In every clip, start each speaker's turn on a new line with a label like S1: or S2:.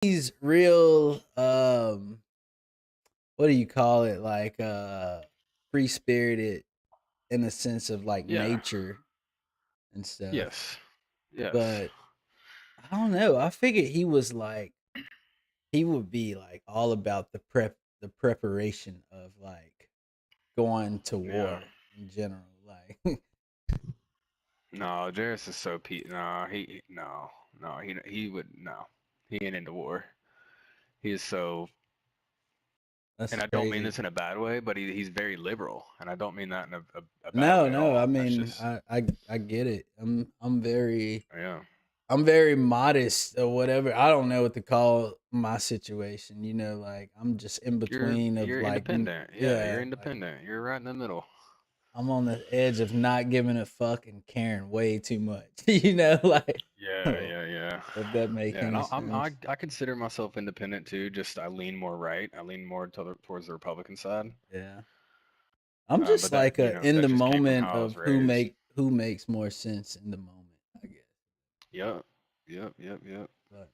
S1: he's real what do you call it, like free spirited in the sense of like
S2: Yeah.
S1: nature and stuff.
S2: Yes. Yes.
S1: But I don't know. I figured he was like he would be like all about the preparation of like going to
S2: Yeah.
S1: war in general. Like
S2: No, Jairus is so No, he would no. He ain't into war. He is so,
S1: that's
S2: and I don't mean
S1: crazy.
S2: this in a bad way, but he's very liberal, and I don't mean that in a bad
S1: No,
S2: way at
S1: no. I
S2: all. That's
S1: mean,
S2: just
S1: I get it.
S2: yeah.
S1: I'm very modest or whatever. I don't know what to call my situation. You know, like I'm just in between of
S2: You're
S1: like
S2: independent. Yeah, you're
S1: yeah, like
S2: independent. You're right in the middle.
S1: I'm on the edge of not giving a fuck and caring way too much. You know, like
S2: Yeah,
S1: if
S2: yeah, yeah.
S1: that makes
S2: Yeah, and
S1: any
S2: I
S1: sense.
S2: I consider myself independent too. Just I lean more right. I lean more towards the Republican side.
S1: Yeah. I'm just
S2: But that
S1: like in
S2: that
S1: the
S2: just came from
S1: moment
S2: how I was
S1: of
S2: raised.
S1: who makes more sense in the moment, I guess.
S2: Yep, yep, yep, yep.
S1: But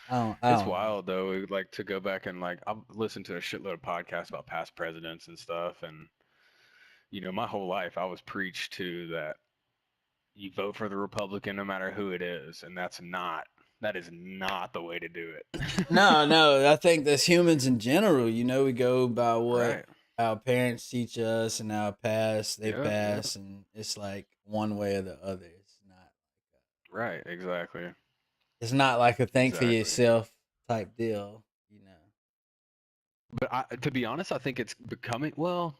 S1: I
S2: It's
S1: don't know.
S2: wild though, like to go back and like I've listened to a shitload of podcasts about past presidents and stuff, and my whole life I was preached to that you vote for the Republican no matter who it is, and that is not the way to do it.
S1: No, no, I think as humans in general, you know, we go by what
S2: Right.
S1: our parents teach us and our past they
S2: Yep, yep.
S1: pass, and it's like one way or the other.
S2: Right, exactly.
S1: It's not like a think for
S2: Exactly.
S1: yourself type deal, you know.
S2: But to be honest, I think it's becoming, well,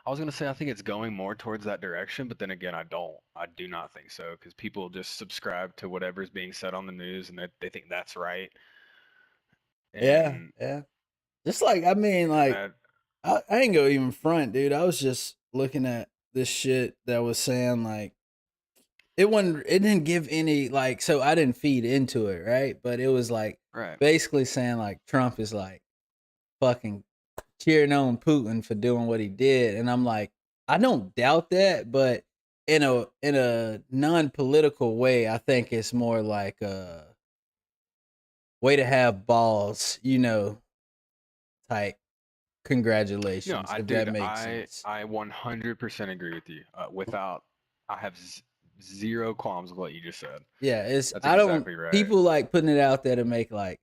S2: I was going to say I think it's going more towards that direction, but then again, I don't. I do not think so because people just subscribe to whatever's being said on the news and they think that's right.
S1: Yeah,
S2: And
S1: yeah. Just like I mean,
S2: and
S1: like
S2: that
S1: I ain't go even front, dude. I was just looking at this shit that was saying like it didn't give any like so I didn't feed into it, right? But it was like
S2: right.
S1: basically saying like Trump is like fucking cheering on Putin for doing what he did. And I'm like, I don't doubt that, but in a non political way, I think it's more like a way to have balls, you know, type
S2: No,
S1: congratulations,
S2: I
S1: if that
S2: dude,
S1: makes
S2: I
S1: sense.
S2: I 100% agree with you. Without I have zero qualms with what you just said.
S1: Yeah, it's
S2: That's
S1: I don't
S2: exactly right.
S1: people like putting it out there to make like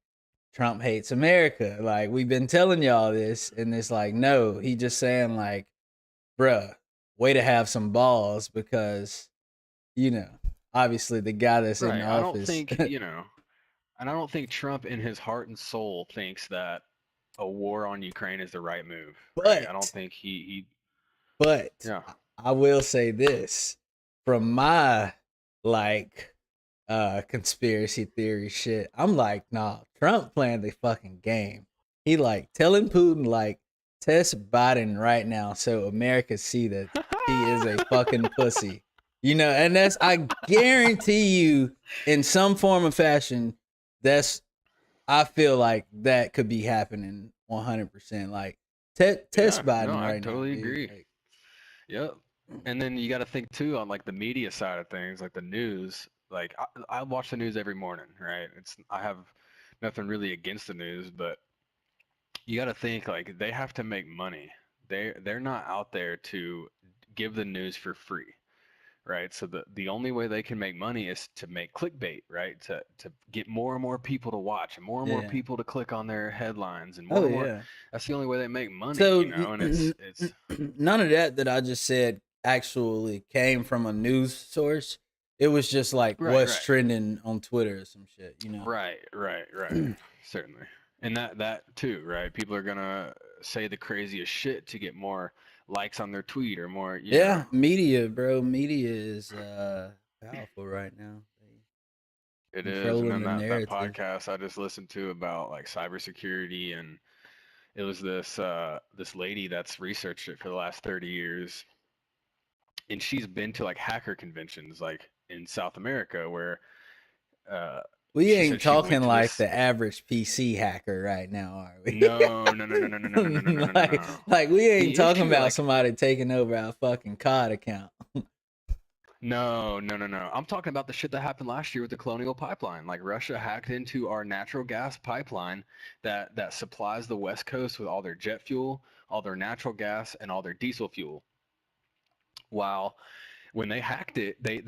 S1: Trump hates America. Like we've been telling y'all this, and it's like, no, he just saying like, bruh, way to have some balls because, you know, obviously the guy that's in
S2: Right. I don't
S1: office.
S2: think, and I don't think Trump in his heart and soul thinks that a war on Ukraine is the right move, right? I don't
S1: but
S2: think he
S1: but
S2: yeah.
S1: I will say this from my like conspiracy theory shit. I'm like, nah, Trump playing the fucking game. He like telling Putin like test Biden right now so America see that he is a fucking pussy. You know, and that's I guarantee you in some form of fashion, that's I feel like that could be happening 100%. Like test
S2: Yeah, no,
S1: Biden
S2: I
S1: right now,
S2: totally
S1: dude.
S2: agree.
S1: Like
S2: Yep. And then you got to think too on like the media side of things, like the news. Like I watch the news every morning, right? I have nothing really against the news, but you got to think like they have to make money. They're not out there to give the news for free, right? So the only way they can make money is to make clickbait, right? To get more and more people to watch and more
S1: yeah.
S2: people to click on their headlines and more
S1: Oh
S2: and more.
S1: yeah.
S2: That's the only way they make money,
S1: So
S2: and it's
S1: none of that I just said actually came from a news source. It was just like
S2: right,
S1: what's
S2: right.
S1: trending on Twitter or some shit, you know.
S2: Right, right, right. Certainly. And that too, right? People are gonna say the craziest shit to get more likes on their tweet or more,
S1: Yeah, media, bro. Media is powerful right now.
S2: it is. And
S1: Controlling
S2: then
S1: the
S2: that
S1: narrative.
S2: podcast I just listened to about like cybersecurity, and it was this lady that's researched it for the last 30 years, and she's been to like hacker conventions like in South America where uh
S1: We
S2: she said
S1: ain't
S2: she
S1: talking
S2: went to
S1: like
S2: this.
S1: the average PC hacker right now, are we?
S2: No, no, no, no, no, no, no, no, no, no, no, no, no,
S1: like,
S2: no.
S1: like we ain't
S2: It's
S1: talking
S2: true.
S1: about
S2: Like
S1: somebody taking over our fucking COD account.
S2: No, no, no, no. I'm talking about the shit that happened last year with the Colonial Pipeline. Like Russia hacked into our natural gas pipeline that supplies the West Coast with all their jet fuel, all their natural gas, and all their diesel fuel. While when they hacked it, they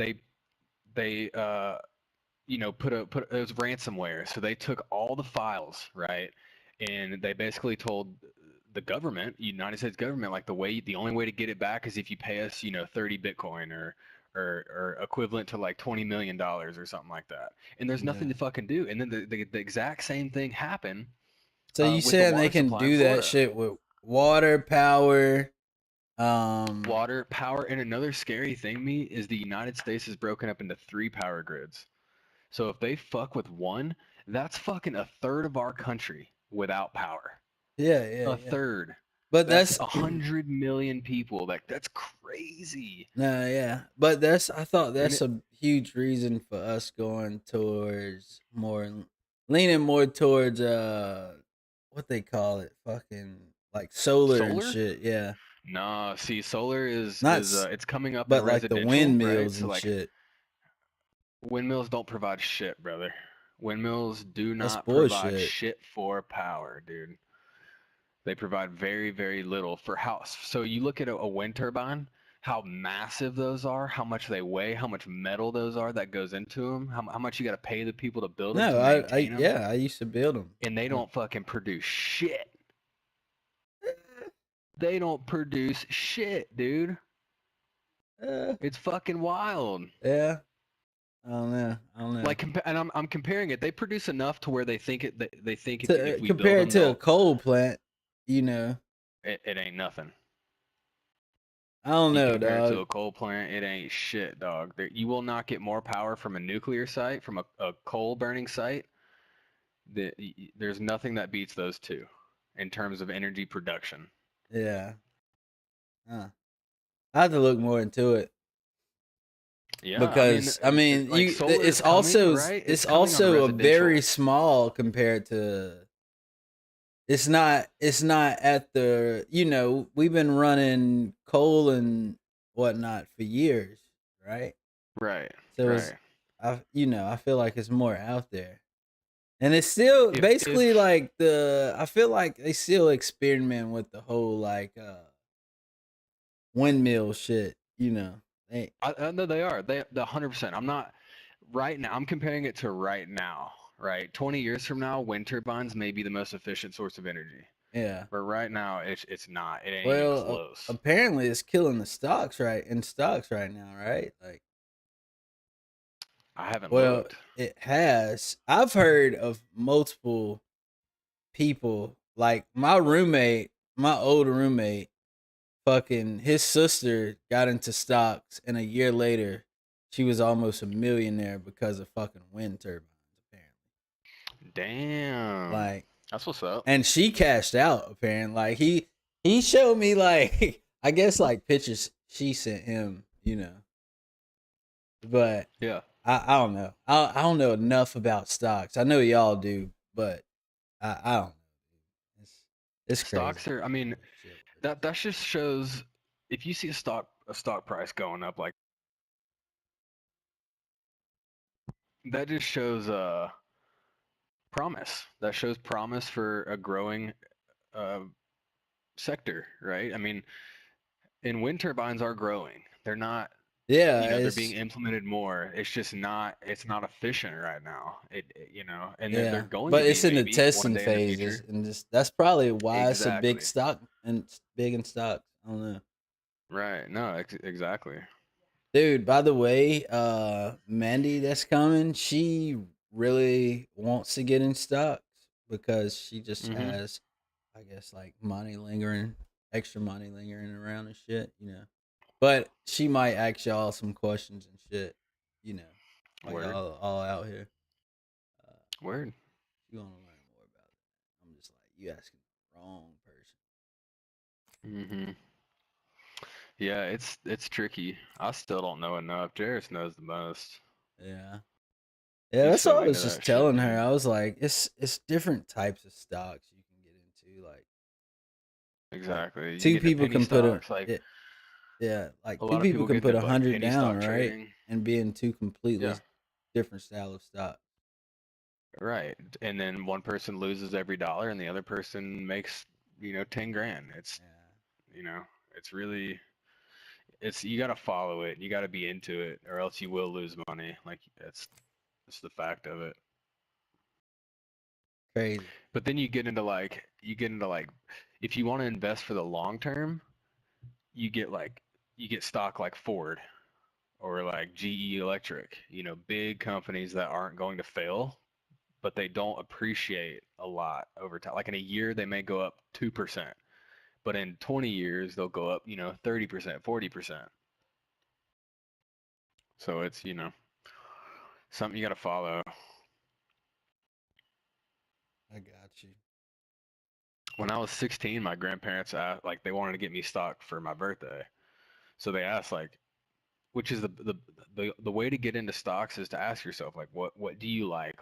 S2: put it was ransomware. So they took all the files, right? And they basically told the government, United States government, like the only way to get it back is if you pay us, 30 Bitcoin or equivalent to like $20 million or something like that. And there's nothing
S1: Yeah.
S2: to fucking do. And then the exact same thing happened
S1: So you
S2: with the
S1: saying they
S2: water
S1: can
S2: supply in
S1: do that
S2: Florida.
S1: shit with water, power, um,
S2: Water, power, and another scary thing, me, is the United States is broken up into three power grids. So if they fuck with one, that's fucking a third of our country without power.
S1: yeah, yeah,
S2: A
S1: yeah.
S2: third.
S1: But
S2: That's
S1: that's
S2: 100 million people. That's crazy.
S1: no, yeah. But that's I thought
S2: And
S1: that's a huge reason for us going towards leaning more towards what they call it, fucking like solar and
S2: solar?
S1: shit. Yeah,
S2: Nah, see, solar is
S1: not
S2: is it's coming up in
S1: but like the
S2: residential, right?
S1: windmills
S2: So
S1: and
S2: like
S1: shit.
S2: windmills don't provide shit, brother. Windmills do
S1: That's
S2: not provide
S1: bullshit.
S2: shit for power, dude. They provide very, very little for house. So you look at a wind turbine, how massive those are, how much they weigh, how much metal those are that goes into them, how much you got to pay the people to build them
S1: No,
S2: to
S1: I
S2: maintain them,
S1: yeah, I used to build them.
S2: and they don't fucking produce shit. They don't produce shit, dude. It's fucking wild.
S1: Yeah, I don't know. I don't know.
S2: Like, and I'm comparing it. They produce enough to where they think
S1: To
S2: if we build
S1: compare it
S2: them,
S1: to a
S2: they'll.
S1: coal plant, you know,
S2: It ain't nothing.
S1: I don't
S2: You
S1: know,
S2: compare it to
S1: dog.
S2: a coal plant, it ain't shit, dog. You will not get more power from a nuclear site, from a coal burning site. There's nothing that beats those two in terms of energy production.
S1: Yeah, I have to look more into it
S2: Yeah, I mean,
S1: because I mean,
S2: like solar is coming, right? It's
S1: it's
S2: coming on
S1: also a very
S2: residential.
S1: small compared to. It's not at the we've been running coal and whatnot for years, right?
S2: Right,
S1: So it's
S2: right.
S1: I feel like it's more out there. And it's still basically
S2: If
S1: like I feel like they still experiment with the whole like windmill shit, you know. They
S2: I know they are, the 100%. I'm not right now. I'm comparing it to right now, right? 20 years from now, wind turbines may be the most efficient source of energy.
S1: yeah.
S2: But right now, it's not. It ain't even
S1: Well,
S2: close.
S1: apparently it's killing the stocks right now, right? Like
S2: I haven't
S1: well,
S2: looked.
S1: it has. I've heard of multiple people like my old roommate, fucking his sister got into stocks and a year later she was almost a millionaire because of fucking wind turbines apparently.
S2: Damn.
S1: Like
S2: That's what's up.
S1: and she cashed out apparently. Like he showed me like I guess like pictures she sent him, But
S2: Yeah.
S1: I don't know. I don't know enough about stocks. I know y'all do, but I don't know. It's crazy.
S2: Stocks are, I mean,
S1: Shit.
S2: that just shows if you see a stock price going up like that just shows promise. That shows promise for a growing uh, sector, right? I mean, and wind turbines are growing. They're not,
S1: Yeah,
S2: they're being
S1: it's
S2: implemented more. It's just not, it's not efficient right now. And they're
S1: yeah,
S2: going to
S1: but
S2: be
S1: it's in the
S2: maybe one
S1: testing
S2: day in the
S1: phases,
S2: future.
S1: and just that's probably why it's a big
S2: Exactly.
S1: stock and big in stocks. I don't know,
S2: Right. No, exactly.
S1: dude. By the way, Mandy that's coming, she really wants to get in stocks because she just
S2: Hmm.
S1: has, I guess, like extra money lingering around and shit. But she might ask y'all some questions and shit, you know, while
S2: Word.
S1: y'all all out here. Uh,
S2: Word.
S1: you want to learn more about it. I'm just like, you asking the wrong person.
S2: Hmm. Yeah, it's tricky. I still don't know enough. Jairus knows the most.
S1: Yeah. Yeah,
S2: He's
S1: that's what
S2: so
S1: I
S2: into
S1: was just
S2: that shit,
S1: telling her.
S2: man.
S1: I was like, it's different types of stocks you can get into. Like
S2: Exactly. You can
S1: two
S2: get into
S1: people
S2: penny
S1: can put a
S2: stocks. Like,
S1: yeah, Yeah, like
S2: A
S1: two
S2: lot of
S1: people
S2: people
S1: can
S2: get
S1: put
S2: into
S1: a
S2: like
S1: hundred
S2: penny
S1: down,
S2: stock
S1: right?
S2: trading.
S1: And be in two
S2: Yeah,
S1: completely different style of stock.
S2: right. And then one person loses every dollar, and the other person makes 10 grand.
S1: Yeah,
S2: You know, it's really it's you got to follow it. You got to be into it, or else you will lose money. Like it's the fact of it.
S1: crazy.
S2: But then you get into like if you want to invest for the long term, you get like you get stock like Ford or like GE Electric, big companies that aren't going to fail, but they don't appreciate a lot over time. Like in a year they may go up 2%, but in 20 years they'll go up, 30%, 40%. So it's, something you got to follow.
S1: I got you.
S2: When I was 16, my grandparents like they wanted to get me stock for my birthday. So they asked like which is the way to get into stocks is to ask yourself like what do you like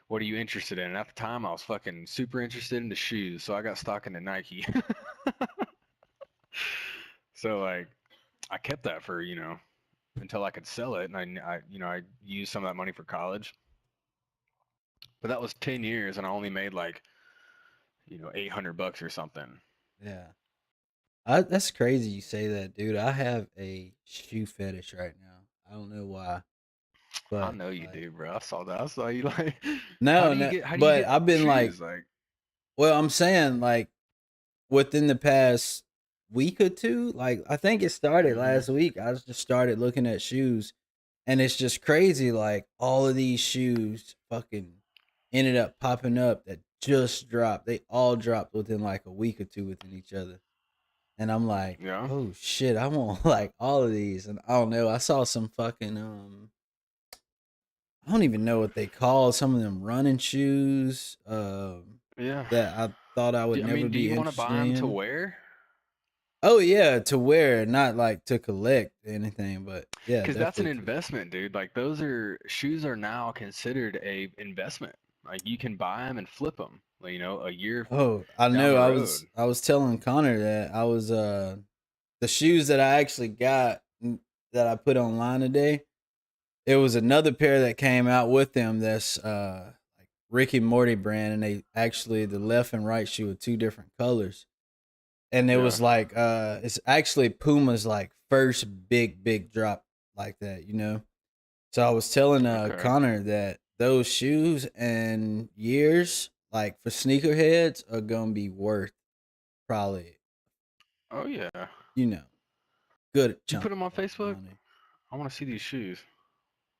S2: what are you interested in? And at the time I was fucking super interested in the shoes, so I got stock into Nike. So like I kept that for until I could sell it, and I used some of that money for college. But that was 10 years, and I only made like 800 bucks or something.
S1: Yeah. That's crazy you say that, dude. I have a shoe fetish right now. I don't know why,
S2: I
S1: but
S2: know you
S1: like,
S2: do, bro. I saw that. I saw you like. How
S1: no,
S2: do you
S1: no,
S2: get? How do you
S1: but
S2: get
S1: I've been like,
S2: shoes? Like,
S1: well, I'm saying like within the past week or two, like I think it started
S2: hmm
S1: last week. I just started looking at shoes, and it's just crazy. Like all of these shoes fucking ended up popping up that just dropped. They all dropped within like a week or two within each other. And I'm like,
S2: yeah.
S1: "Oh shit, I want like all of these." And I don't know, I saw some fucking I don't even know what they call some of them running shoes
S2: Yeah.
S1: that I thought I would
S2: I
S1: never
S2: mean, do
S1: be
S2: you want to
S1: interested
S2: buy them to
S1: in.
S2: wear?
S1: Oh yeah, to wear, not like to collect anything, but yeah,
S2: Because that's an
S1: definitely to.
S2: investment, dude. Like those are shoes are now considered a investment. Like you can buy them and flip them. A year
S1: Oh, I
S2: down
S1: know.
S2: the road.
S1: I was telling Connor that I was the shoes that I actually got that I put online today. It was another pair that came out with them that's like Rick and Morty brand, and they actually the left and right shoe are two different colors. And it
S2: Yeah.
S1: was like it's actually Puma's like first big drop like that, you know. So I was telling
S2: Okay.
S1: Connor that those shoes and years like for sneakerheads are gonna be worth probably,
S2: Oh yeah.
S1: you know, good
S2: Did you
S1: chunk
S2: put them on
S1: of fucking
S2: Facebook?
S1: money.
S2: I want to see these shoes.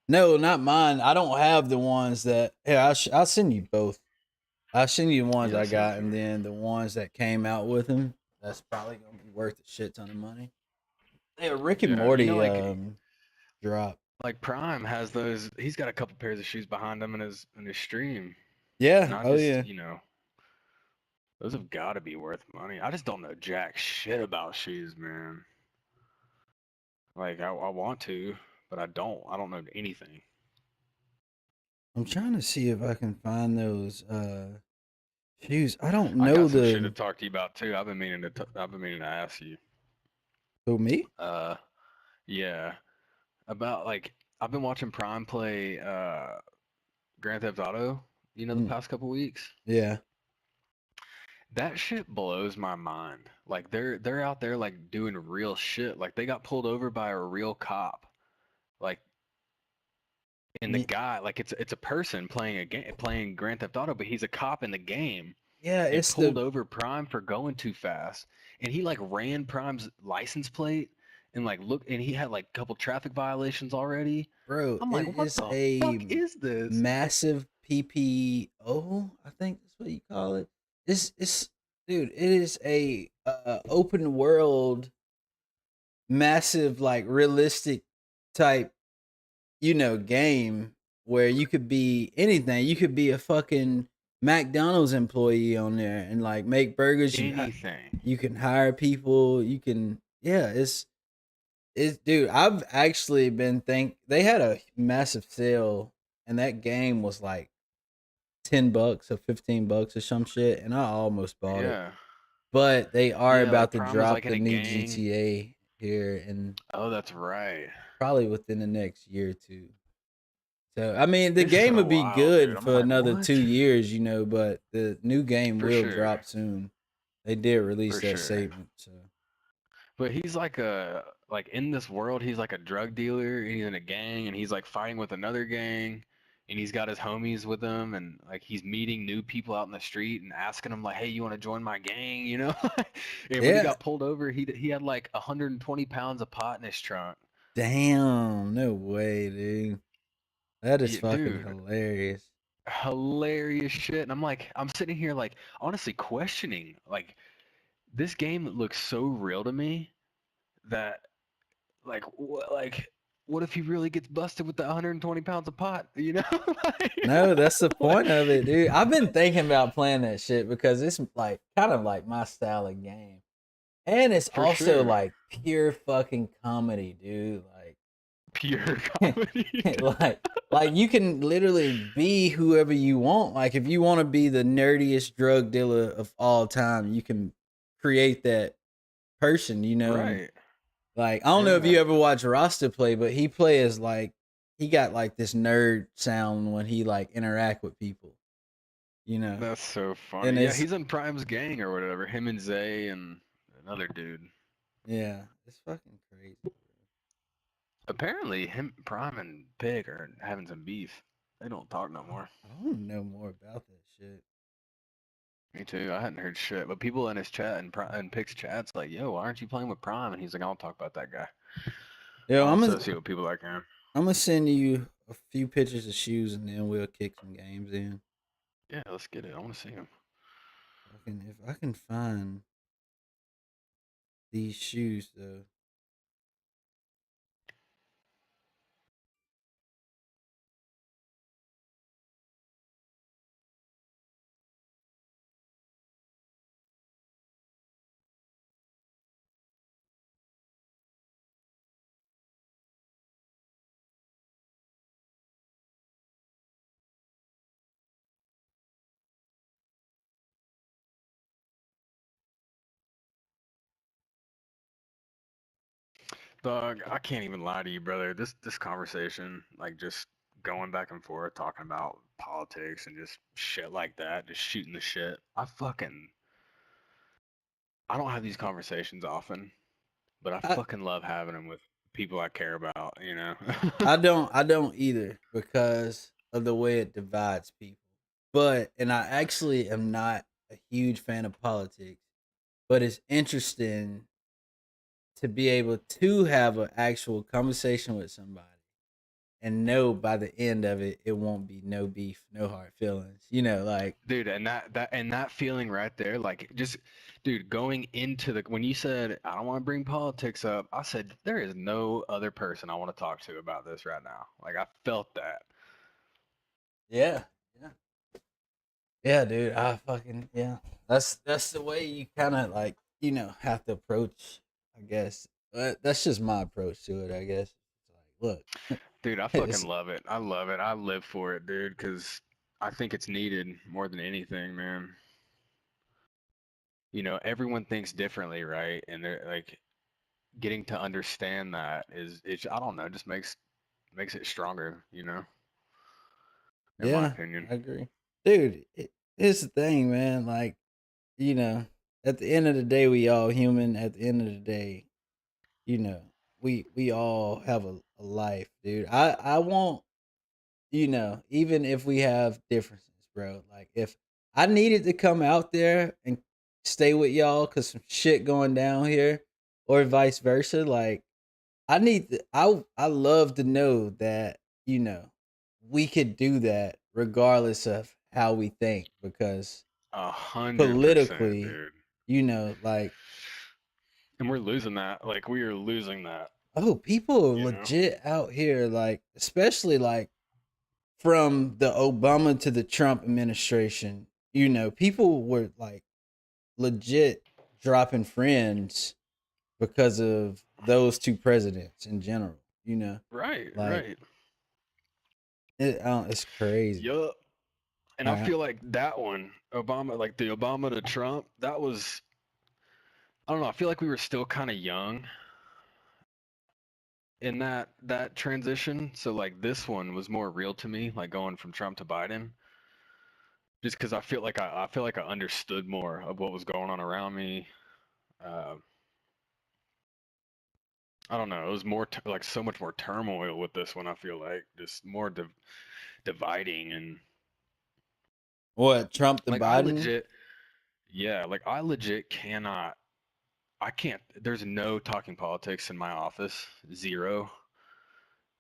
S1: No, not mine. I don't have the ones that. Here, I'll send you both. I'll send you the ones
S2: Yeah,
S1: I
S2: send it
S1: got,
S2: to
S1: and
S2: me.
S1: then the ones that came out with them. That's probably gonna be worth a shit ton of money. Yeah, Rick and
S2: Yeah.
S1: Morty
S2: Like
S1: drop.
S2: Prime has those. He's got a couple pairs of shoes behind him in his stream, and
S1: Yeah.
S2: I
S1: Oh
S2: just
S1: yeah.
S2: those have got to be worth money. I just don't know jack shit about shoes, man. Like I want to, but I don't. I don't know anything.
S1: I'm trying to see if I can find those shoes. I don't
S2: I
S1: know
S2: got some shit to
S1: the
S2: talk to you about too. I've been meaning to ask you.
S1: who me.
S2: Uh, yeah, about like I've been watching Prime play Grand Theft Auto. The
S1: Mm,
S2: past couple weeks.
S1: yeah.
S2: That shit blows my mind. Like they're out there like doing real shit. Like they got pulled over by a real cop. Like and the
S1: Ye-
S2: guy like it's a person playing a game playing Grand Theft Auto, but he's a cop in the game.
S1: Yeah.
S2: They
S1: It's
S2: pulled
S1: the
S2: over Prime for going too fast, and he like ran Prime's license plate and like look, and he had like a couple traffic violations already.
S1: bro.
S2: I'm
S1: It
S2: like, what
S1: is
S2: the fuck
S1: a
S2: is this?
S1: massive PPO. I think that's what you call it. It's dude. It is a open world, massive, like realistic type, game where you could be anything. You could be a fucking McDonald's employee on there and like make burgers.
S2: Anything.
S1: You can hire people. You can yeah. It's dude. I've actually been they had a massive sale and that game was like $10 or $15 or some shit, and I almost bought it.
S2: Yeah.
S1: But they are
S2: Yeah, like
S1: about to
S2: Prime was
S1: drop
S2: like in
S1: the
S2: a
S1: new
S2: gang.
S1: GTA. here and
S2: Oh, that's right.
S1: probably within the next year or two. So I mean, the
S2: It's
S1: game
S2: so
S1: would be
S2: wild, dude.
S1: good
S2: I'm
S1: for
S2: like,
S1: another two
S2: what?
S1: years, but the new game
S2: For
S1: will
S2: sure.
S1: drop soon. They did release
S2: For
S1: that
S2: sure.
S1: statement, so
S2: But he's like in this world, he's like a drug dealer, and he's in a gang, and he's like fighting with another gang, and he's got his homies with him, and like he's meeting new people out in the street and asking them like, "Hey, you want to join my gang?" You know? And when he
S1: yeah.
S2: got pulled over, he had like 120 pounds of pot in his trunk.
S1: Damn, no way, dude. That is
S2: Yeah,
S1: fucking
S2: dude,
S1: hilarious.
S2: hilarious shit. And I'm sitting here like honestly questioning like this game looks so real to me that like what if he really gets busted with the 120 pounds of pot? You know,
S1: No, that's the
S2: like,
S1: point of it, dude. I've been thinking about playing that shit because it's like kind of like my style of game. And it's
S2: for
S1: also
S2: sure,
S1: like pure fucking comedy, dude.
S2: pure
S1: Like
S2: comedy.
S1: like you can literally be whoever you want. Like if you want to be the nerdiest drug dealer of all time, you can create that person, and
S2: Right.
S1: like I don't know if
S2: Yeah.
S1: you ever watch Rasta play, but he plays like he got like this nerd sound when he like interact with people, you know.
S2: That's so
S1: And
S2: funny. Yeah,
S1: it's
S2: he's in Prime's gang or whatever. Him and Zay and another dude.
S1: yeah, it's fucking crazy, bro.
S2: Apparently, him, Prime, and Pig are having some beef. They don't talk no more.
S1: I want to know more about that shit.
S2: Me too. I hadn't heard shit, but people in his chat and Pig's chat's like, "Yo, why aren't you playing with Prime?" And he's like, "I don't talk about that guy.
S1: Yo,
S2: I don't associate with people like him."
S1: I'm gonna send you a few pictures of shoes, and then we'll kick some games in.
S2: Yeah, let's get it. I want to see him.
S1: If I can find these shoes though.
S2: Dog, I can't even lie to you, brother. This conversation, like just going back and forth, talking about politics and just shit like that, just shooting the shit. I don't have these conversations often, but I
S1: I
S2: fucking love having them with people I care about, you know?
S1: I don't either because of the way it divides people. But and I actually am not a huge fan of politics, but it's interesting to be able to have an actual conversation with somebody and know by the end of it it won't be no beef, no hard feelings. Like
S2: Dude, and that feeling right there, like just dude, going into the when you said I don't want to bring politics up, I said there is no other person I want to talk to about this right now. Like I felt that.
S1: yeah. Yeah. Yeah, dude. I fucking yeah. That's the way you kind of like have to approach. I guess that's just my approach to it. I guess it's like, look,
S2: Dude, I fucking
S1: it's
S2: love it. I love it. I live for it, dude, because I think it's needed more than anything, man. Everyone thinks differently, right? And they're like getting to understand that it's I don't know, just makes it stronger, in my
S1: yeah,
S2: opinion.
S1: I agree, dude. Here's the thing, man. Like you know, at the end of the day, we all human. At the end of the day, you know, we all have a life, dude. I want even if we have differences, bro. Like if I needed to come out there and stay with y'all cuz some shit going down here or vice versa, like I love to know that, you know, we could do that regardless of how we think because
S2: 100%,
S1: politically,
S2: dude.
S1: like
S2: And we're losing that. Like we are losing that,
S1: people are
S2: you know.
S1: legit out here like especially like from the Obama to the Trump administration, people were like legit dropping friends because of those two presidents in general.
S2: Right,
S1: Like
S2: right.
S1: it's crazy.
S2: Yup. And
S1: All
S2: I
S1: right.
S2: feel like that one, Obama, like the Obama to Trump, that was I don't know, I feel like we were still kind of young in that transition. So like this one was more real to me, like going from Trump to Biden, just because I feel like I understood more of what was going on around me. Uh, I don't know. It was more like so much more turmoil with this one. I feel like just more dividing and
S1: What, Trump to
S2: like I
S1: Biden?
S2: legit, yeah, like I legit cannot. I can't. There's no talking politics in my office. Zero.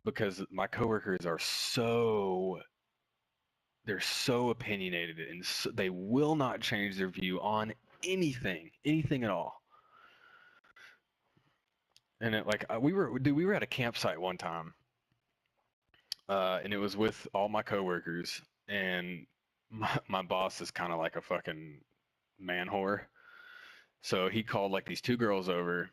S2: Because my coworkers are they're so opinionated and they will not change their view on anything at all. And it like we were at a campsite one time, and it was with all my coworkers, and my boss is kind of like a fucking man whore. So he called like these two girls over,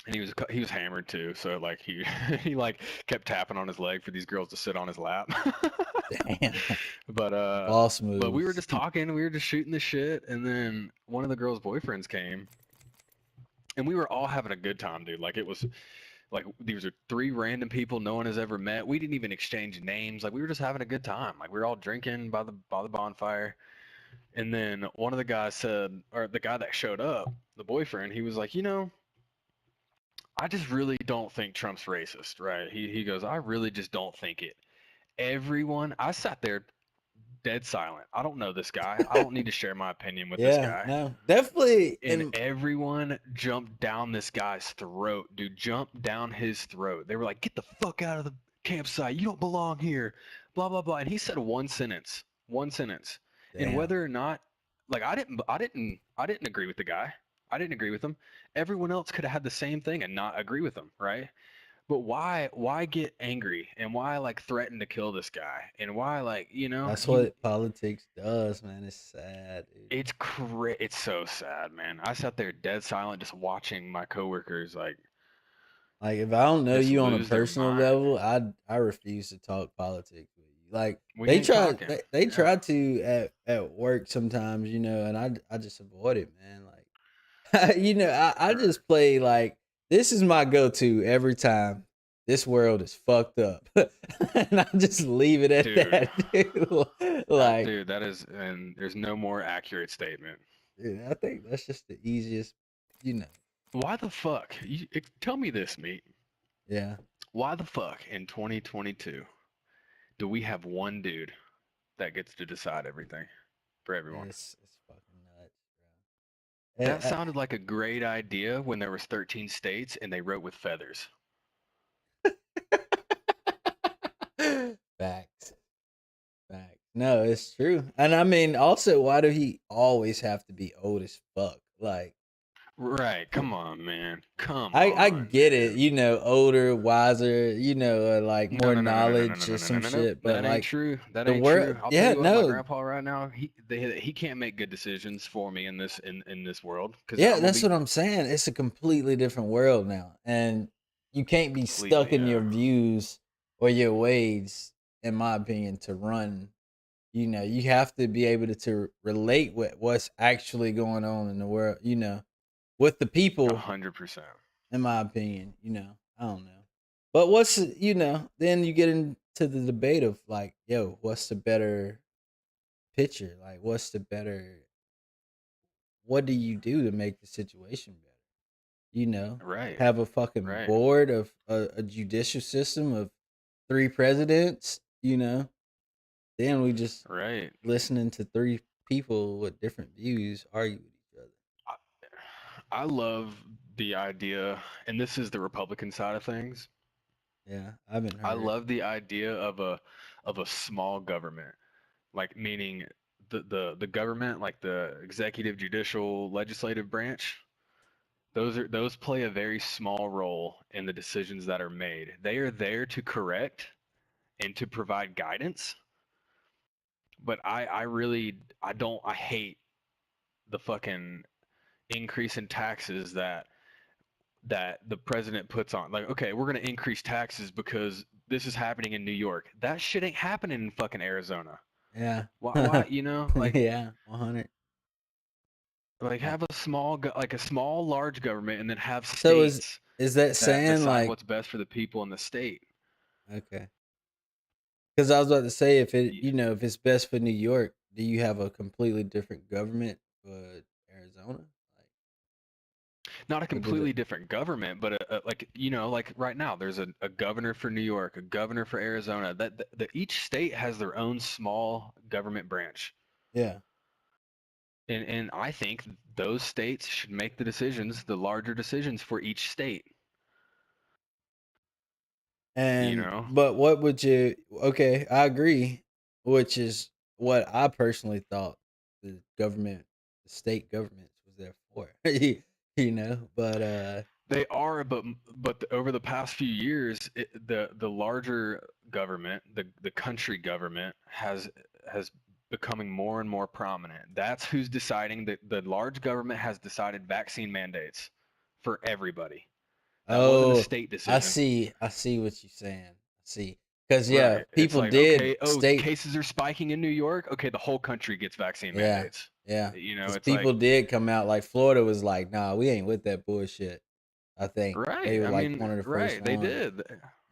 S2: and he was hammered too. So like he he like kept tapping on his leg for these girls to sit on his lap.
S1: Damn.
S2: But
S1: Boss
S2: but we were
S1: moves.
S2: just talking, we were just shooting the shit, and then one of the girls' boyfriends came, and we were all having a good time, dude. Like it was like these are three random people no one has ever met. We didn't even exchange names. Like we were just having a good time. Like we were all drinking by the bonfire. And then one of the guys said, or the guy that showed up, the boyfriend, he was like, you know, I just really don't think Trump's racist, right? He goes, I really just don't think it. Everyone, I sat there dead silent. I don't know this guy. I don't need to share my opinion with this
S1: Yeah,
S2: guy.
S1: no, definitely.
S2: And
S1: And
S2: everyone jumped down this guy's throat, dude. Jumped down his throat. They were like, "Get the fuck out of the campsite. You don't belong here." Blah blah blah. And he said one sentence. And
S1: damn,
S2: whether or not, like, I didn't agree with the guy. I didn't agree with him. Everyone else could have had the same thing and not agree with him, right? But why get angry and why like threaten to kill this guy and why like
S1: that's
S2: he
S1: what politics does, man. It's sad, dude.
S2: it's so sad, man. I sat there dead silent just watching my coworkers like
S1: Like if I don't know
S2: just
S1: you on a
S2: lose their
S1: personal
S2: mind.
S1: level, I refuse to talk politics with you. Like
S2: We ain't talking.
S1: they
S2: Yeah.
S1: try to at work sometimes, and I just avoid it, man. Like I
S2: Right.
S1: just play like this is my go to every time. This world is fucked up, and I just leave it at
S2: Dude.
S1: that. Like,
S2: Dude, that is and there's no more accurate statement.
S1: dude, I think that's just the easiest, you know.
S2: Why the fuck? Tell me this, mate.
S1: Yeah,
S2: Why the fuck in 2022 do we have one dude that gets to decide everything for everyone?
S1: it's fucking nuts, bro.
S2: That sounded like a great idea when there was 13 states and they wrote with feathers.
S1: Facts. Facts. No, it's true. And I mean, also, why do he always have to be old as fuck? Like,
S2: Right. Come on, man. Come
S1: I
S2: on,
S1: get it,
S2: man.
S1: older, wiser, like
S2: No,
S1: more
S2: no, no, no, no, no, no,
S1: knowledge
S2: no,
S1: or
S2: no, no,
S1: some
S2: no, no.
S1: shit, but
S2: That ain't
S1: like
S2: true. That
S1: the
S2: ain't true.
S1: world,
S2: I'll tell
S1: yeah,
S2: you what, my
S1: no,
S2: grandpa right now, he can't make good decisions for me in this world because
S1: yeah,
S2: I'm gonna
S1: that's
S2: be
S1: what I'm saying. It's a completely different world now, and you can't be stuck
S2: completely,
S1: in
S2: yeah.
S1: your views or your ways, in my opinion, to run. You have to be able to relate with what's actually going on in the world. With the
S2: A
S1: people,
S2: 100%.
S1: in my opinion. I don't know. But then you get into the debate of like, yo, what's the better picture? Like, what do you do to make the situation better? You know,
S2: Right.
S1: have a fucking
S2: Right.
S1: board of a judicial system of three presidents, then we just
S2: Right.
S1: listening to three people with different views argue with each other.
S2: I, I love the idea, and this is the Republican side of things.
S1: Yeah, I haven't
S2: I
S1: heard.
S2: love the idea of a small government, like meaning the government, like the executive, judicial, legislative branch. Those play a very small role in the decisions that are made. They are there to correct and to provide guidance, but I really I hate the fucking increase in taxes that the president puts on. Like, okay, we're gonna increase taxes because this is happening in New York. That shit ain't happening in fucking Arizona.
S1: Yeah.
S2: Why
S1: Yeah, 100.
S2: like
S1: Like,
S2: have a small like a small large government and then have
S1: so is
S2: states.
S1: Is that
S2: that
S1: saying
S2: decide
S1: like
S2: what's best for the people in the state.
S1: okay? Because I was about to say if it,
S2: Y-
S1: if it's best for New York, do you have a completely different government for Arizona? Like,
S2: Not a
S1: or did it?
S2: completely different government, but like like right now, there's a governor for New York, a governor for Arizona. Each state has their own small government branch,
S1: Yeah.
S2: and I think those states should make the decisions, the larger decisions for each state. You
S1: And
S2: know,
S1: but what would you? Okay, I agree. Which is what I personally thought the state governments was there for. But
S2: they are, but over the past few years, the larger government, the country government has becoming more and more prominent. That's who's deciding. That the large government has decided vaccine mandates for everybody. That wasn't a
S1: oh,
S2: state
S1: I
S2: decision.
S1: see. I see what you're saying. I see. Because yeah,
S2: Right. It's
S1: people
S2: like,
S1: did
S2: okay, oh,
S1: state.
S2: cases are spiking in New York. Okay, the whole country gets vaccine
S1: Yeah,
S2: mandates.
S1: yeah.
S2: It's
S1: People
S2: like,
S1: did come out like Florida was like, nah, we ain't with that bullshit. I think they
S2: right.
S1: were
S2: I
S1: like
S2: mean,
S1: one of the first
S2: right. They
S1: ones.
S2: did.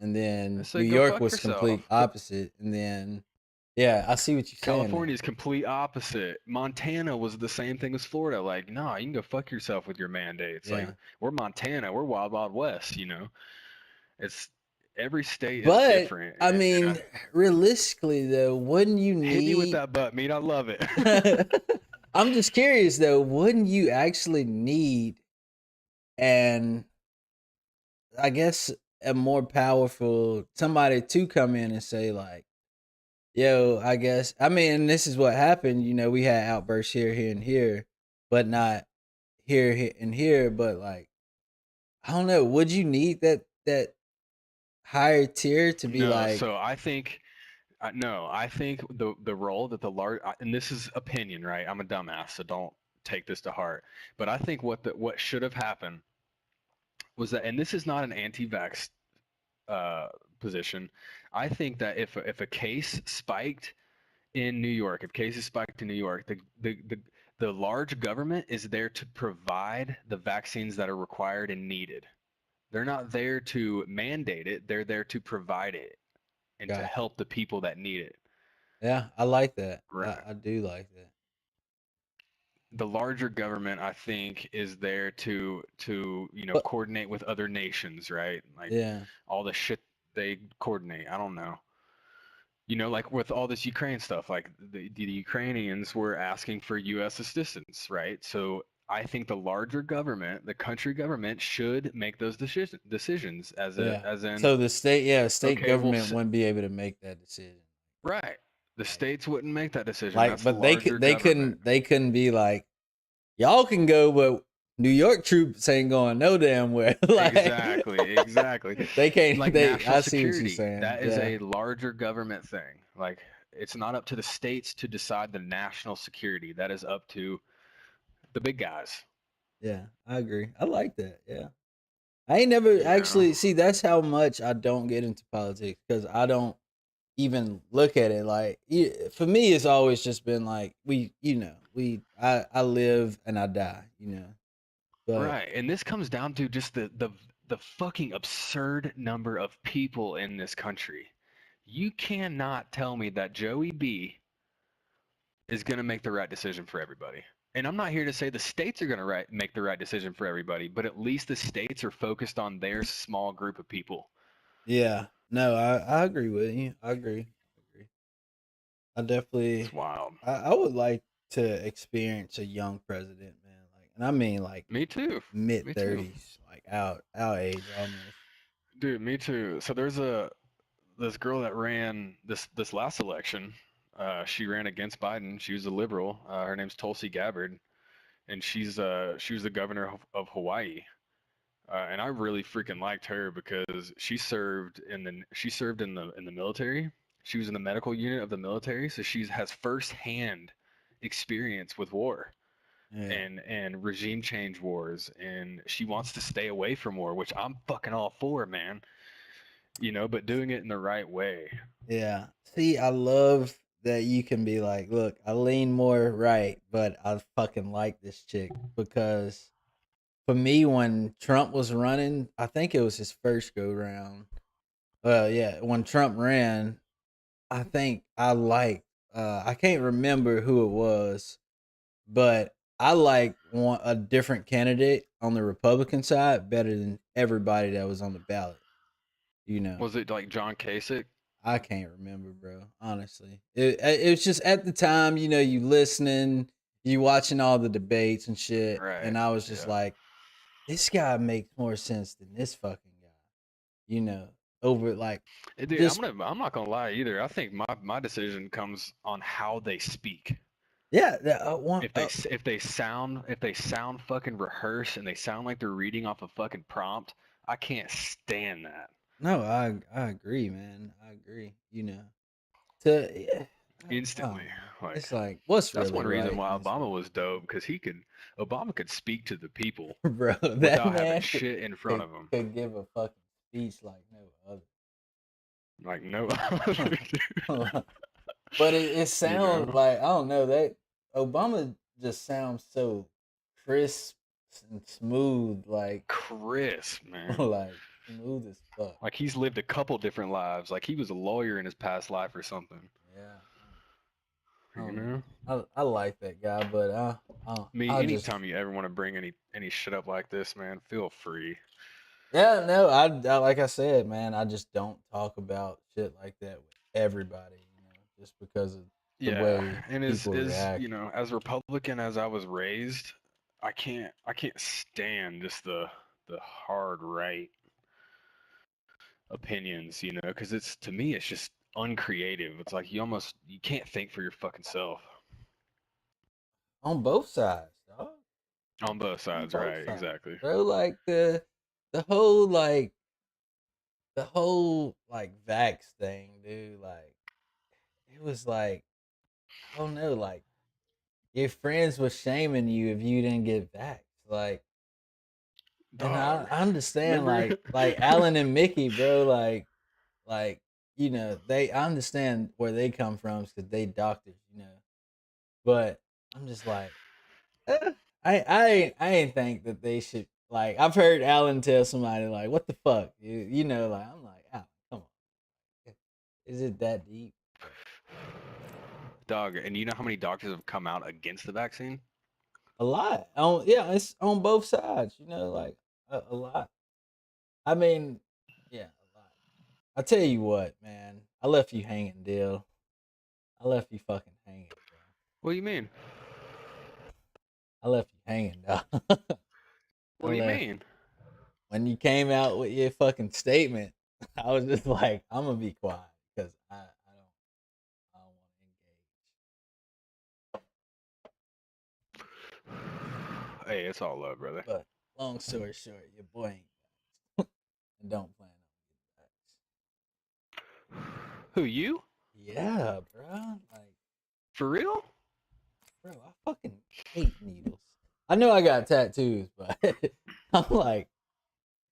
S1: And
S2: I
S1: then New
S2: said, go
S1: York
S2: fuck
S1: was complete
S2: yourself.
S1: opposite. And then, yeah, I see what you're saying
S2: California
S1: there.
S2: is complete opposite. Montana was the same thing as Florida. Like, nah, you can go fuck yourself with your mandates. Like,
S1: Yeah,
S2: we're Montana, we're wild, wild west. It's every state is
S1: but
S2: different.
S1: I
S2: And
S1: mean, realistically though, wouldn't you
S2: hit me with
S1: need?
S2: that butt meat. I love it.
S1: I'm just curious though, wouldn't you actually need and I guess a more powerful somebody to come in and say like, yo, I guess I mean this is what happened. We had outbursts here, and here, but not here and here. But like, I don't know. Would you need that higher tier to be
S2: No,
S1: like,
S2: so I think no, I think the role that the large and this is opinion, right? I'm a dumbass, so don't take this to heart. But I think what should have happened was that, and this is not an anti-vax uh, position. I think that if a case spiked in New York, if cases spiked in New York, the large government is there to provide the vaccines that are required and needed. They're not there to mandate it. They're there to provide it and to
S1: gotcha?
S2: help the people that need it.
S1: Yeah, I like that.
S2: Right.
S1: I do like that.
S2: The larger government, I think, is there to
S1: But
S2: coordinate with other nations, right? Like
S1: yeah,
S2: all the shit they coordinate. I don't know. Like with all this Ukraine stuff, like the Ukrainians were asking for U.S. assistance, right? So I think the larger government, the country government, should make those decisions
S1: yeah.
S2: as in,
S1: So state
S2: okay,
S1: government wouldn't be able to make that decision.
S2: right. The
S1: Like,
S2: states wouldn't make that decision.
S1: like,
S2: That's the
S1: but they
S2: larger
S1: could, they
S2: government.
S1: couldn't, they couldn't be like, y'all can go, but New York troops ain't going no damn where. Like,
S2: Exactly, exactly.
S1: they can't.
S2: Like
S1: They.
S2: national
S1: I see what you're
S2: security,
S1: saying.
S2: that is
S1: Yeah,
S2: a larger government thing. Like it's not up to the states to decide the national security. That is up to the big guys,
S1: yeah. I agree. I like that. Yeah. I ain't never
S2: you know.
S1: actually see. That's how much I don't get into politics because I don't even look at it like for me. It's always just been like I live and I die. But
S2: Right. And this comes down to just the fucking absurd number of people in this country. You cannot tell me that Joey B is going to make the right decision for everybody. And I'm not here to say the states are going to make the right decision for everybody, but at least the states are focused on their small group of people.
S1: yeah, no, I agree with you. I agree. I agree. I
S2: It's
S1: definitely.
S2: wild.
S1: I would like to experience a young president, man. Like, and I mean like
S2: Me too.
S1: mid
S2: Me too.
S1: thirties, like our age almost.
S2: Dude, me too. So there's this girl that ran this last election. She ran against Biden. She was a liberal. Her name's Tulsi Gabbard, and she was the governor of Hawaii. And I really freaking liked her because she served in the military. She was in the medical unit of the military, so she has firsthand experience with war
S1: Yeah,
S2: and regime change wars, and she wants to stay away from war, which I'm fucking all for, man. But doing it in the right way.
S1: yeah. See, I love that you can be like, look, I lean more right, but I fucking like this chick because for me when Trump was running, I think it was his first go round. Well, yeah, when Trump ran, I think I liked. I can't remember who it was, but I like one a different candidate on the Republican side better than everybody that was on the ballot. You know,
S2: Was it like John Kasich?
S1: I can't remember, bro. Honestly, it was just at the time. You know, you listening, you watching all the debates and shit,
S2: Right.
S1: and I was just
S2: Yeah.
S1: like, this guy makes more sense than this fucking guy. You know, over like
S2: Dude,
S1: this.
S2: I'm not gonna lie either. I think my decision comes on how they speak.
S1: Yeah, one.
S2: If they sound fucking rehearsed and they sound like they're reading off a fucking prompt, I can't stand that.
S1: No, I agree, man. I agree. You know, to yeah, I don't
S2: Instantly.
S1: know.
S2: Like
S1: It's like what's
S2: that's
S1: really
S2: one reason
S1: right
S2: why
S1: and what's
S2: Obama
S1: wrong,
S2: was dope because Obama could speak to the people
S1: bro. That
S2: without having
S1: man
S2: shit in front
S1: could,
S2: of him.
S1: could give a fucking speech like no
S2: Like no,
S1: other. But it
S2: you
S1: sounds
S2: know,
S1: like I don't know that Obama just sounds so crisp and smooth,
S2: Chris, man.
S1: like smooth as fuck.
S2: Like he's lived a couple different lives. Like he was a lawyer in his past life or something.
S1: Yeah, I
S2: You
S1: don't
S2: know.
S1: know. I like that guy, but
S2: Me,
S1: I just
S2: anytime you ever want to bring any shit up like this, man, feel free.
S1: yeah no I like I said, man. I just don't talk about shit like that with everybody, you know, just because of the
S2: Yeah,
S1: way
S2: and
S1: people
S2: as
S1: react.
S2: you know, as Republican as I was raised, I can't stand just the hard right opinions, you know, because it's to me it's just uncreative. It's like you can't think for your fucking self
S1: On both sides, dog.
S2: on both
S1: On
S2: sides,
S1: both
S2: right?
S1: sides,
S2: Exactly.
S1: bro. Like the whole like the whole like vax thing, dude. Like it was like I don't know, like your friends was shaming you if you didn't get vax. Like, and
S2: Dog.
S1: I understand,
S2: Remember?
S1: like Alan and Mickey, bro. Like you know, they I understand where they come from because they doctors, you know. But I'm just like, eh, I ain't think that they should. Like I've heard Alan tell somebody like, "What the fuck," you know. Like I'm like, Alan, come on, is it that deep? But
S2: Dog, and you know how many doctors have come out against the vaccine?
S1: a lot. On yeah, it's on both sides. You know, like a lot. I mean, yeah, a lot. I tell you what, man, I left you hanging, Dill. I left you fucking hanging, bro.
S2: What do you mean?
S1: I left you hanging, dog. I
S2: What do you
S1: left
S2: mean?
S1: when you came out with your fucking statement. I was just like, I'm gonna be quiet because I don't want to
S2: Hey, it's all love, brother.
S1: engage. But long story short, your boy ain't and don't plan on
S2: Who, you?
S1: getting back. Yeah, bro. Like,
S2: For real?
S1: bro, I fucking hate needles. I know I got tattoos, but I'm like,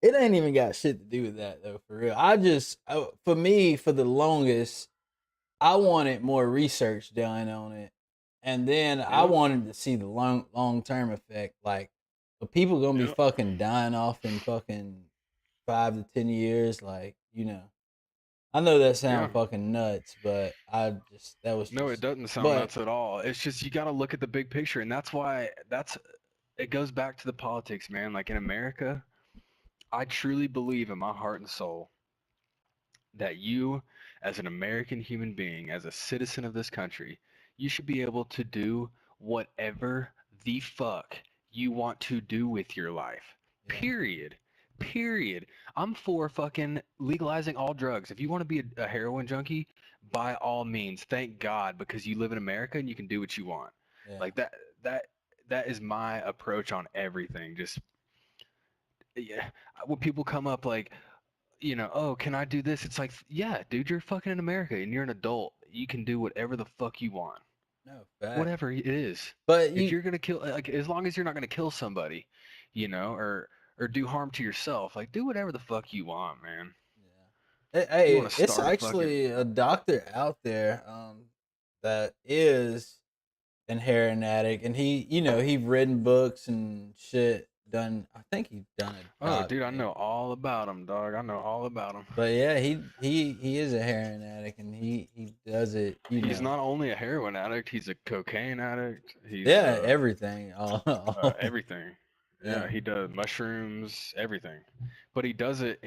S1: it ain't even got shit to do with that though. For real, for me, for the longest, I wanted more research done on it, and then I
S2: Yep.
S1: wanted to see the long term effect. Like, the people gonna be
S2: Yep.
S1: fucking dying off in fucking 5 to 10 years. Like, you know, I know that
S2: Yeah.
S1: sound fucking nuts, but that was
S2: No, it
S1: just.
S2: doesn't sound
S1: But
S2: nuts at all. It's just you got to look at the big picture, and that's why it goes back to the politics, man. Like in America, I truly believe in my heart and soul that you, as an American human being, as a citizen of this country, you should be able to do whatever the fuck you want to do with your life.
S1: yeah,
S2: Period. Period. I'm for fucking legalizing all drugs. If you want to be a heroin junkie, by all means, thank God, because you live in America and you can do what you want.
S1: yeah,
S2: Like that that is my approach on everything. Just yeah, when people come up like, oh, can I do this? It's like, yeah, dude, you're fucking in America and you're an adult. You can do whatever the fuck you want.
S1: no fact.
S2: Whatever it is.
S1: But
S2: If
S1: you,
S2: you're gonna kill, like, as long as you're not gonna kill somebody, or do harm to yourself, like, do whatever the fuck you want, man.
S1: yeah.
S2: You want
S1: Hey,
S2: to
S1: it's
S2: start a fucking,
S1: actually a doctor out there that is an heroin addict, and he, you know, he written books and shit done. I think he's done
S2: Oh, dude, I
S1: adopted.
S2: know all about him, dog. I know all about him.
S1: But yeah, he is a heroin addict, and he does it.
S2: He's not only a heroin addict, he's a cocaine addict. He's
S1: Yeah, everything.
S2: everything.
S1: Yeah.
S2: Yeah, he does mushrooms, everything. But he does it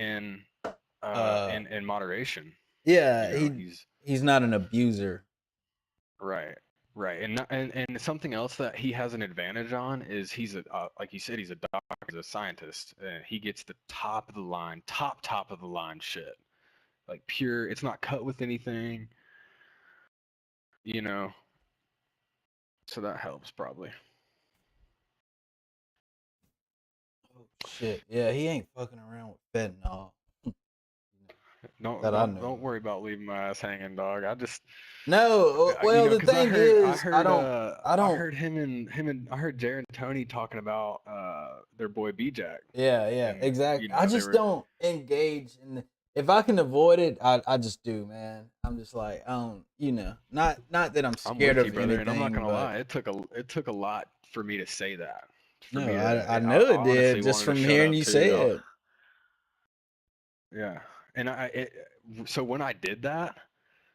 S1: Uh,
S2: in moderation. You
S1: yeah.
S2: know,
S1: He's not an abuser.
S2: right, right. And something else that he has an advantage on is he's a like you said, he's a doctor, he's a scientist, and he gets the top of the line, top of the line shit. Like pure, it's not cut with anything, you know. So that helps probably.
S1: Oh shit. Yeah, he ain't fucking around with fentanyl.
S2: Don't
S1: That I
S2: don't
S1: know
S2: don't
S1: of.
S2: worry about leaving my ass hanging, dog. I just
S1: No,
S2: you
S1: well,
S2: know,
S1: the
S2: because
S1: thing is, I
S2: I
S1: don't.
S2: heard I heard Jared and Tony talking about their boy B-Jack,
S1: Yeah, yeah,
S2: and you
S1: exactly. I
S2: know they
S1: just
S2: were
S1: don't engage in. If I can avoid it, I just do, man. I'm just like, I don't, not that I'm
S2: I'm
S1: scared
S2: with you,
S1: of
S2: brother, and I'm not
S1: anything,
S2: gonna
S1: but
S2: lie, it took a lot for me to say that, for
S1: no,
S2: me
S1: I
S2: to
S1: know it
S2: I honestly
S1: did just
S2: wanted to
S1: from
S2: shut
S1: hearing
S2: up
S1: you say
S2: too.
S1: it.
S2: Yeah, and so when I did that,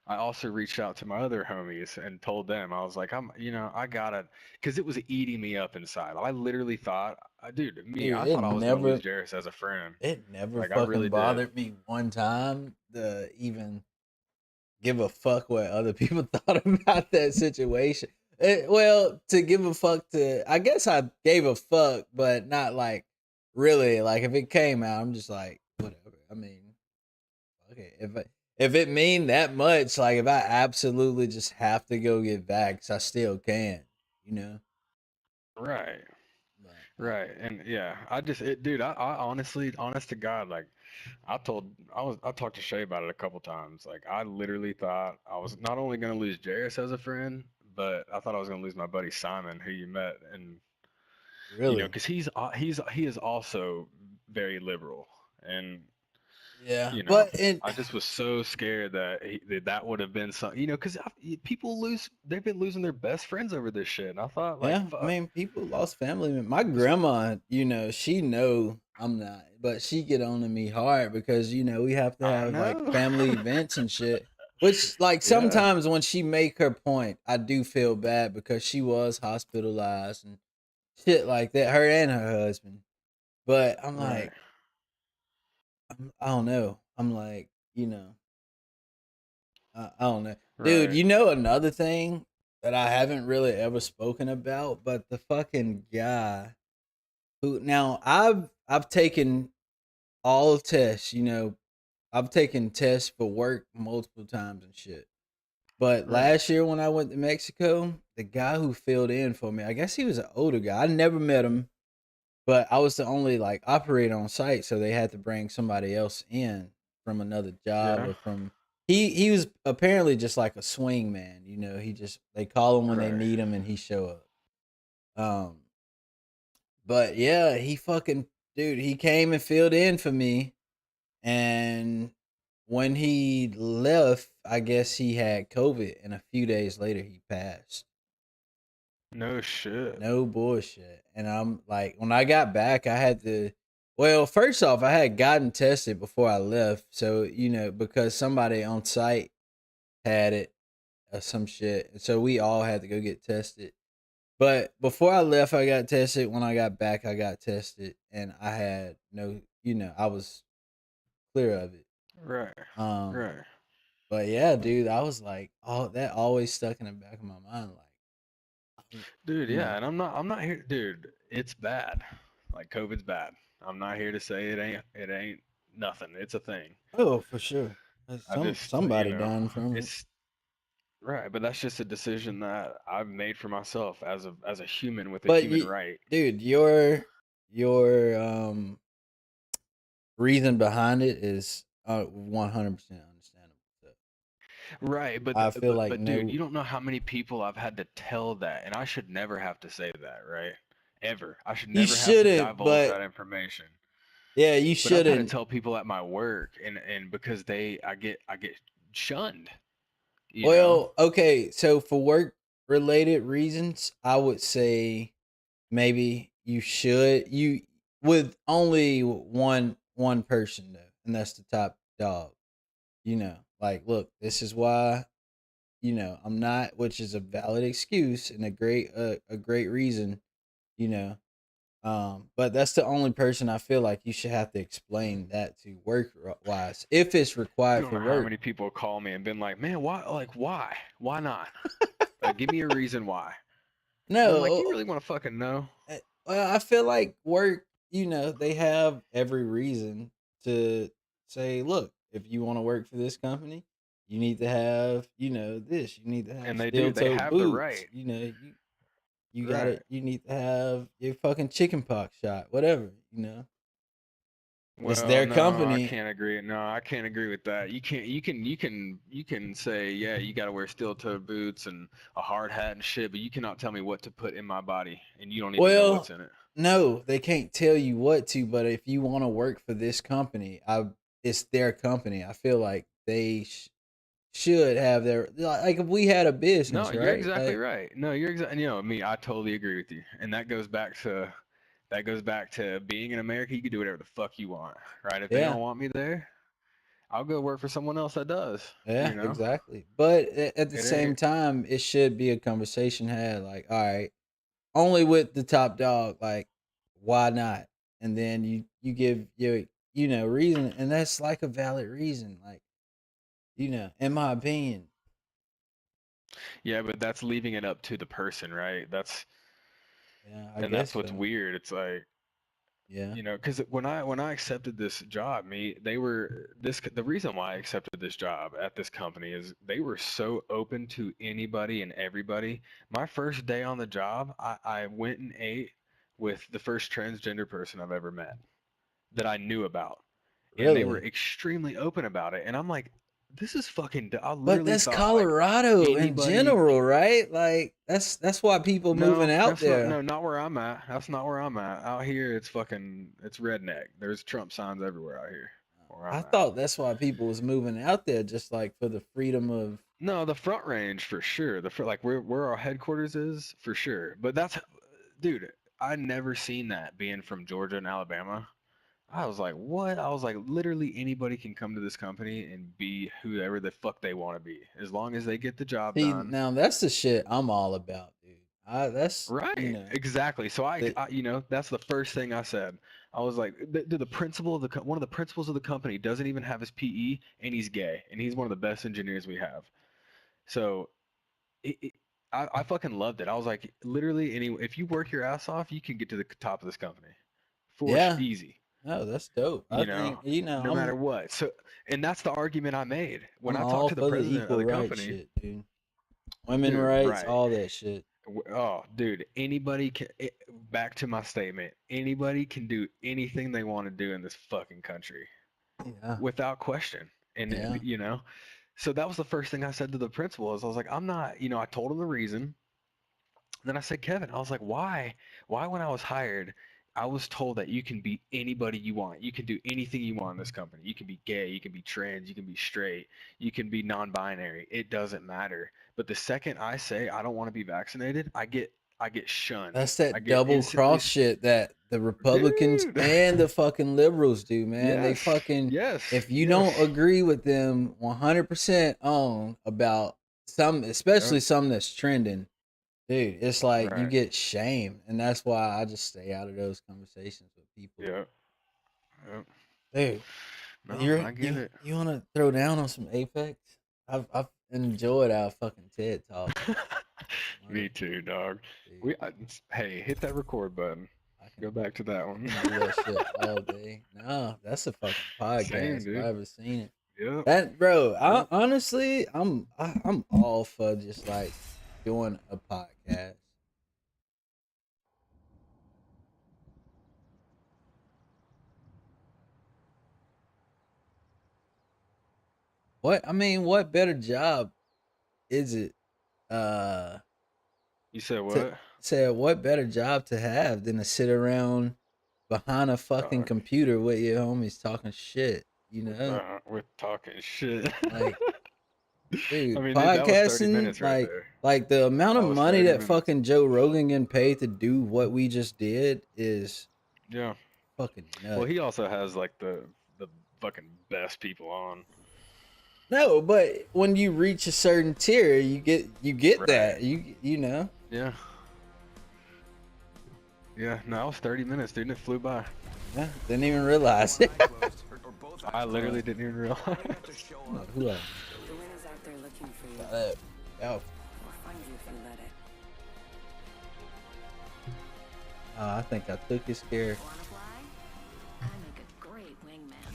S2: I also reached out to my other homies and told them, I was like, I gotta, because it was eating me up inside. I literally thought,
S1: Dude,
S2: I thought I was gonna lose Jairus as a friend.
S1: it never
S2: Like I really
S1: fucking
S2: did.
S1: bothered me one time to even give a fuck what other people thought about that situation. Well, to give a fuck to, I guess I gave a fuck, but not like really. Like if it came out, I'm just like whatever. I mean, okay, if it mean that much, like if I absolutely just have to go get vaxxed, I still can, you know.
S2: Right.
S1: But
S2: Right. And yeah, dude, I honestly, honest to God, like I talked to Shay about it a couple times. Like I literally thought I was not only gonna lose Jairus as a friend, but I thought I was gonna lose my buddy Simon, who you met, and you know,
S1: really,
S2: because he is also very liberal, and
S1: yeah,
S2: you know,
S1: but it.
S2: I just was so scared that that would have been some, you know, because people they've been losing their best friends over this shit, and I thought like,
S1: Yeah, I
S2: fuck,
S1: mean, people lost family. My
S2: this,
S1: grandma, she know I'm not, but she get on to me hard because we have to
S2: I
S1: have like
S2: know,
S1: family events and shit. Which like
S2: yeah,
S1: sometimes when she make her point, I do feel bad because she was hospitalized and shit like that. Her and her husband. But I'm
S2: right,
S1: like, I don't know. I'm like, I don't know, dude.
S2: right,
S1: Another thing that I haven't really ever spoken about, but the fucking guy who now I've taken all tests, I've taken tests for work multiple times and shit. But
S2: right,
S1: last year when I went to Mexico, the guy who filled in for me, I guess he was an older guy. I never met him, but I was the only like operator on site, so they had to bring somebody else in from another job
S2: yeah,
S1: or from he was apparently just like a swing man, he just they call him when they
S2: right.
S1: need him and he show up. Um but yeah, he fucking dude, he came and filled in for me. And when he left, I guess he had COVID, and a few days later he passed.
S2: No shit.
S1: No bullshit. And I'm like, when I got back, I had to. Well, first off, I had gotten tested before I left, so because somebody on site had it or some shit, and so we all had to go get tested. But before I left, I got tested. When I got back, I got tested, and I had no, I was clear of it.
S2: Right,
S1: Um,
S2: right.
S1: but yeah, dude, I was like, oh, that always stuck in the back of my mind. Like, I'm,
S2: Dude,
S1: you
S2: yeah,
S1: know,
S2: and I'm not here, dude. It's bad. Like COVID's bad. I'm not here to say it ain't nothing. It's a thing.
S1: oh, for sure.
S2: I just, you
S1: Somebody
S2: know,
S1: done from it.
S2: it's right, but that's just a decision that I've made for myself as a human with a
S1: But
S2: human right.
S1: dude, your reason behind it is 100% understandable. So
S2: Right,
S1: I feel like
S2: but dude,
S1: no,
S2: you don't know how many people I've had to tell that, and I should never have to say that, right? Ever. I should
S1: you
S2: never have to
S1: shouldn't.
S2: divulge
S1: But
S2: that information.
S1: yeah, you
S2: But I've had to
S1: shouldn't.
S2: tell people at my work, and because I get shunned, you know?
S1: Well, okay, so for work related reasons, I would say maybe you should. with only one person though, and that's the top dog. You know, like, look, this is why, I'm not, which is a valid excuse and a great reason, you know. But that's the only person I feel like you should have to explain that to work wise if it's
S2: You
S1: required
S2: don't
S1: for
S2: know how
S1: work.
S2: many people call me and been like, "Man, why? Like, why not? Like, give me a reason why." And I'm like, "You
S1: No,
S2: really want to fucking know?"
S1: well, I feel like work, they have every reason to say, look, if you want to work for this company, you need to have, this. You need to have
S2: And they
S1: steel
S2: do. They
S1: toe
S2: have the
S1: boots.
S2: right.
S1: You got
S2: Right.
S1: it. You need to have your fucking chicken pox shot, whatever. It's
S2: Well,
S1: their
S2: no, I
S1: company.
S2: can't agree. No, I can't agree with that. You can't. You can say, yeah, you got to wear steel-toed boots and a hard hat and shit, but you cannot tell me what to put in my body, and you don't even know what's
S1: Well,
S2: in it.
S1: no, they can't tell you what to, but if you want to work for this company, it's their company. I feel like they should have their, like, if we had a
S2: No,
S1: business,
S2: you're
S1: right?
S2: exactly
S1: Like,
S2: right. No, you're exactly. You know me. I totally agree with you, and that goes back to being in America. You can do whatever the fuck you want, right? If they
S1: yeah,
S2: don't want me there, I'll go work for someone else that does.
S1: yeah,
S2: You know,
S1: exactly. But at the
S2: it
S1: same
S2: ain't.
S1: time, it should be a conversation had, like, all right, only with the top dog, like, why not? And then you give your, reason, and that's like a valid reason, like, in my opinion.
S2: Yeah, but that's leaving it up to the person, right?
S1: Yeah, I
S2: And
S1: guess
S2: that's what's
S1: so.
S2: weird. It's like,
S1: Yeah,
S2: because when I accepted this job, they were this the reason why I accepted this job at this company is they were so open to anybody and everybody. My first day on the job, I went and ate with the first transgender person I've ever met that I knew about, and they were
S1: really.
S2: extremely open about it. And I'm like, this is fucking. I
S1: But
S2: literally
S1: that's
S2: thought like
S1: Colorado in
S2: anybody.
S1: general, right? Like, that's why people moving
S2: No,
S1: out
S2: that's not.
S1: there.
S2: No, not where I'm at. That's not where I'm at. Out here, it's redneck. There's Trump signs everywhere out here where
S1: I
S2: I'm at.
S1: thought that's why people was moving out there, just like for the freedom of.
S2: No, the Front Range for sure. Like where our headquarters is for sure. But that's, dude. I never seen that being from Georgia and Alabama. I was like, what? I was like, literally anybody can come to this company and be whoever the fuck they want to be, as long as they get the job
S1: See,
S2: done.
S1: now that's the shit I'm all about, dude. That's
S2: Right, exactly. So
S1: the
S2: that's the first thing I said. I was like, the principal of one of the principals of the company doesn't even have his PE, and he's gay, and he's one of the best engineers we have. So, it, it, I fucking loved it. I was like, literally, if you work your ass off, you can get to the top of this company,
S1: yeah.
S2: easy.
S1: No, that's dope. I
S2: You know,
S1: think
S2: no matter what. So, and that's the argument I made when
S1: I'm
S2: I talked
S1: all
S2: to the
S1: for the
S2: president of
S1: equal
S2: the
S1: rights
S2: company.
S1: shit, dude. Women
S2: Dude,
S1: rights,
S2: right.
S1: all that shit.
S2: Oh, dude, anybody can. Back to my statement. Anybody can do anything they want to do in this fucking country
S1: Yeah,
S2: without question. And
S1: yeah.
S2: so that was the first thing I said to the principal. Is I was like, I'm not. I told him the reason. Then I said, Kevin, I was like, why? Why when I was hired, I was told that you can be anybody you want. You can do anything you want in this company. You can be gay, you can be trans, you can be straight, you can be non-binary. It doesn't matter. But the second I say I don't want to be vaccinated, I get shunned.
S1: That's
S2: I
S1: that
S2: get
S1: double
S2: instantly,
S1: cross shit that the Republicans
S2: dude.
S1: and the fucking liberals do, man. They
S2: Yes,
S1: fucking,
S2: yes,
S1: if you don't
S2: yes.
S1: agree with them 100% on about some, especially
S2: Yep.
S1: something that's trending, dude, it's like you
S2: Right.
S1: get shamed. And that's why I just stay out of those conversations with people.
S2: Yep. Yep.
S1: Dude,
S2: No, I get it.
S1: you want to throw down on some Apex? I've enjoyed our fucking TED talk.
S2: Me
S1: Word,
S2: too, dog.
S1: dude.
S2: Hey, hit that record button.
S1: I can
S2: Go back to that
S1: I
S2: one.
S1: can do that shit all day. No, that's a fucking
S2: Same,
S1: podcast if I
S2: dude.
S1: ever seen it.
S2: Yep.
S1: That, bro, I
S2: Yep.
S1: honestly, I'm all for just like doing a podcast. What better job is it uh
S2: You said
S1: to
S2: what?
S1: say what better job to have than to sit around behind a fucking
S2: Dog.
S1: computer with your homies talking shit, you know?
S2: We're talking shit.
S1: Like,
S2: I
S1: dude,
S2: mean, dude, that was 30
S1: podcasting,
S2: minutes right there.
S1: like the amount of
S2: That was
S1: money
S2: 30
S1: that
S2: minutes.
S1: fucking Joe Rogan getting paid to do what we just did is
S2: Yeah.
S1: fucking nuts.
S2: Well, he also has like the fucking best people on.
S1: No, but when you reach a certain tier, you get
S2: Right.
S1: that. You know.
S2: Yeah. Yeah. No, it was 30 minutes, dude. And it flew by.
S1: Yeah, didn't even realize.
S2: I literally didn't even realize.
S1: Who else?
S3: The wind is out there looking for you.
S1: Oh,
S3: We'll find you if you let it.
S1: I think I took his care.
S3: Wanna fly? I make a great wingman.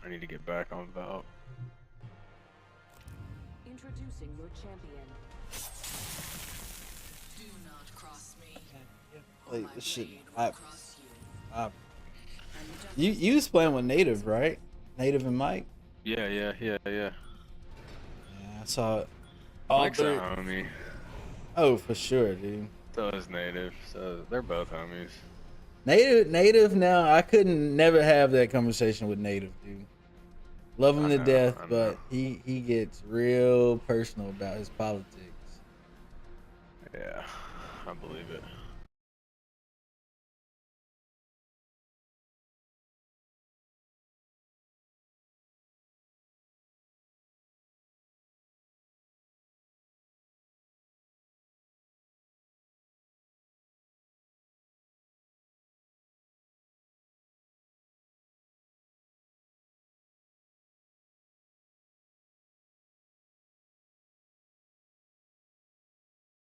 S2: I need to get back on Valve.
S3: Introducing your champion. Do not cross me.
S1: Wait, this shit.
S3: Cross you.
S1: You was playing with Native, right? Native and Mike.
S2: Yeah.
S1: Yeah, I saw it.
S2: Mike's a homie.
S1: Oh, for sure, dude.
S2: So is Native. So they're both homies.
S1: Native. Now I couldn't never have that conversation with Native, dude. Love him to death, but he gets real personal about his politics.
S2: Yeah, I believe it.